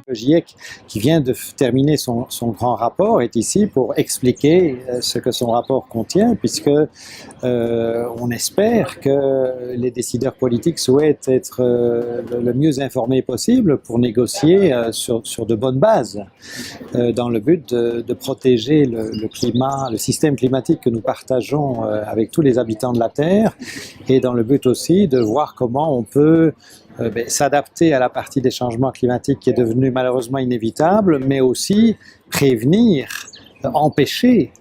Le GIEC, qui vient de terminer son grand rapport, est ici pour expliquer ce que son rapport contient, puisque on espère que les décideurs politiques souhaitent être le mieux informés possible pour négocier sur de bonnes bases, dans le but de protéger le climat, le système climatique que nous partageons avec tous les habitants de la Terre, et dans le but aussi de voir comment on peut s'adapter à la partie des changements climatiques qui est devenue malheureusement inévitable, mais aussi prévenir, empêcher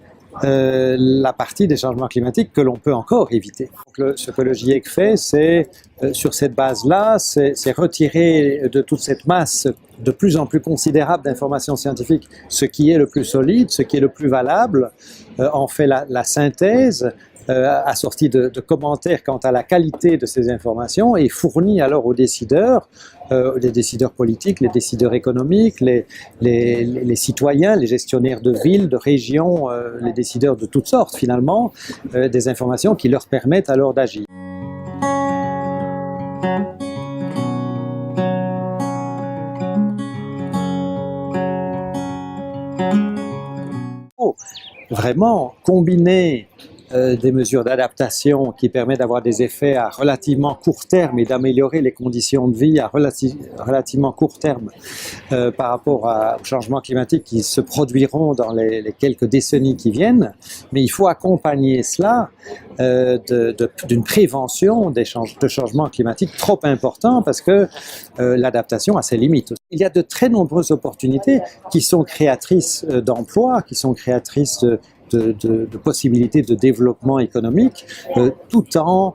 la partie des changements climatiques que l'on peut encore éviter. Donc ce que le GIEC fait, c'est, sur cette base-là, c'est retirer de toute cette masse de plus en plus considérable d'informations scientifiques ce qui est le plus solide, ce qui est le plus valable, en fait la synthèse, assorti de commentaires quant à la qualité de ces informations et fournit alors aux décideurs, les décideurs politiques, les décideurs économiques, les citoyens, les gestionnaires de villes, de régions, les décideurs de toutes sortes finalement, des informations qui leur permettent alors d'agir. Vraiment combiner des mesures d'adaptation qui permettent d'avoir des effets à relativement court terme et d'améliorer les conditions de vie à relativement court terme par rapport aux changements climatiques qui se produiront dans les quelques décennies qui viennent. Mais il faut accompagner cela d'une prévention de changements climatiques trop importants parce que l'adaptation a ses limites. Il y a de très nombreuses opportunités qui sont créatrices d'emplois, qui sont créatrices de possibilités de développement économique, tout en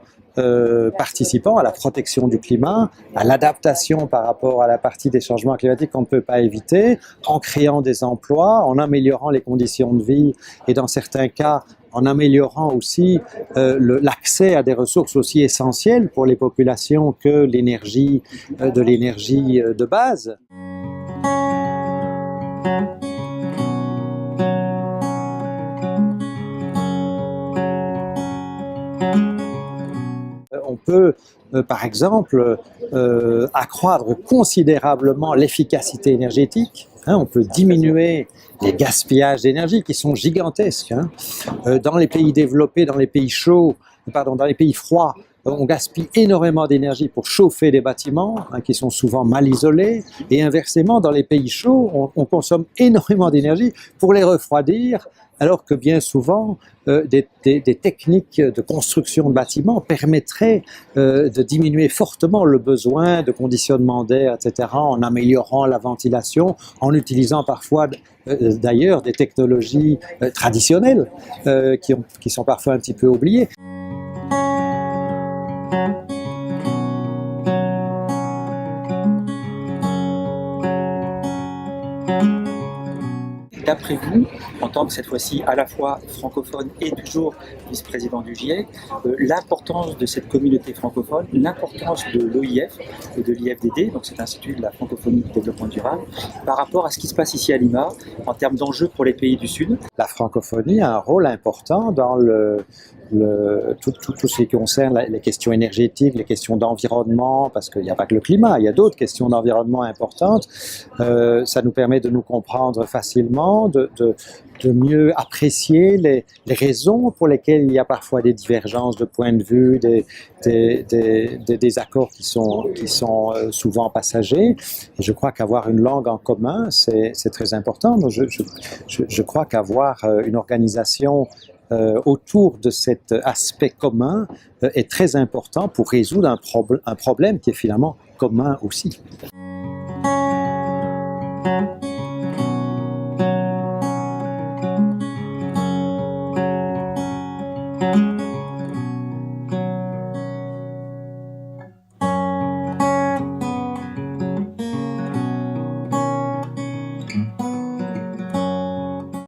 participant à la protection du climat, à l'adaptation par rapport à la partie des changements climatiques qu'on ne peut pas éviter, en créant des emplois, en améliorant les conditions de vie et dans certains cas en améliorant aussi l'accès à des ressources aussi essentielles pour les populations que l'énergie de base. On peut, par exemple, accroître considérablement l'efficacité énergétique. On peut diminuer les gaspillages d'énergie qui sont gigantesques. Dans les pays développés, dans les pays chauds, dans les pays froids, on gaspille énormément d'énergie pour chauffer des bâtiments qui sont souvent mal isolés, et inversement, dans les pays chauds, on consomme énormément d'énergie pour les refroidir, alors que bien souvent, des techniques de construction de bâtiments permettraient de diminuer fortement le besoin de conditionnement d'air, etc., en améliorant la ventilation, en utilisant parfois d'ailleurs des technologies traditionnelles qui sont parfois un petit peu oubliées. D'après vous, en tant que cette fois-ci à la fois francophone et toujours vice-président du GIEC, l'importance de cette communauté francophone, l'importance de l'OIF et de l'IFDD, donc cet institut de la francophonie et du développement durable, par rapport à ce qui se passe ici à Lima, en termes d'enjeux pour les pays du Sud. La francophonie a un rôle important dans tout ce qui concerne les questions énergétiques, les questions d'environnement, parce qu'il n'y a pas que le climat, il y a d'autres questions d'environnement importantes. Ça nous permet de nous comprendre facilement, de mieux apprécier les raisons pour lesquelles il y a parfois des divergences de point de vue, des désaccords qui sont souvent passagers. Et je crois qu'avoir une langue en commun, c'est très important. Donc je crois qu'avoir une organisation autour de cet aspect commun est très important pour résoudre un problème qui est finalement commun aussi.